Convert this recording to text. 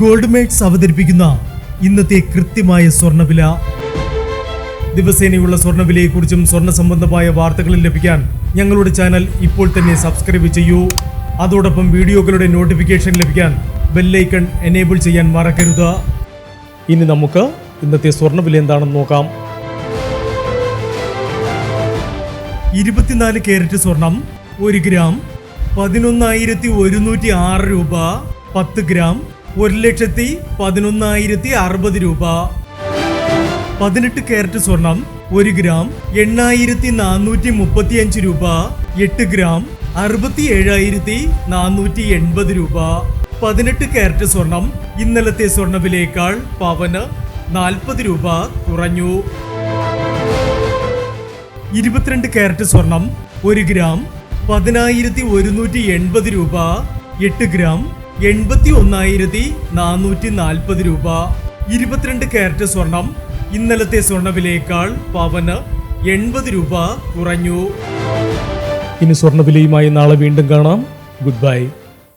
Gold makes അവതരിപ്പിക്കുന്ന ഇന്നത്തെ കൃത്യമായ സ്വർണ്ണവില. ദിവസേനയുള്ള സ്വർണ്ണവിലയെക്കുറിച്ചും സ്വർണ്ണ സംബന്ധമായ വാർത്തകളും ലഭിക്കാൻ ഞങ്ങളുടെ ചാനൽ ഇപ്പോൾ തന്നെ സബ്സ്ക്രൈബ് ചെയ്യൂ. അതോടൊപ്പം വീഡിയോകളുടെ നോട്ടിഫിക്കേഷൻ ലഭിക്കാൻ ബെല്ലൈക്കൺ എനേബിൾ ചെയ്യാൻ മറക്കരുത്. ഇനി നമുക്ക് ഇന്നത്തെ സ്വർണ്ണവില എന്താണെന്ന് നോക്കാം. 24 കാരറ്റ് സ്വർണം 1 ഗ്രാം 11,106 രൂപ. 10 ഗ്രാം 1,11,060 രൂപ. 18 കാരറ്റ് സ്വർണം 1 ഗ്രാം 8,435 രൂപ. 8 ഗ്രാം 67,480 രൂപ. 18 കാരറ്റ് സ്വർണം ഇന്നലത്തെ സ്വർണ്ണവിലയേക്കാൾ പവന് 40 രൂപ കുറഞ്ഞു. 22 കാരറ്റ് സ്വർണം 1 ഗ്രാം 10,180 രൂപ. 8 ഗ്രാം 81,440 രൂപ. 22 കാരറ്റ് സ്വർണം ഇന്നലത്തെ സ്വർണ്ണവിലയേക്കാൾ പവന് 80 രൂപ കുറഞ്ഞു. ഇനി സ്വർണ്ണവിലയുമായി നാളെ വീണ്ടും കാണാം. Good bye.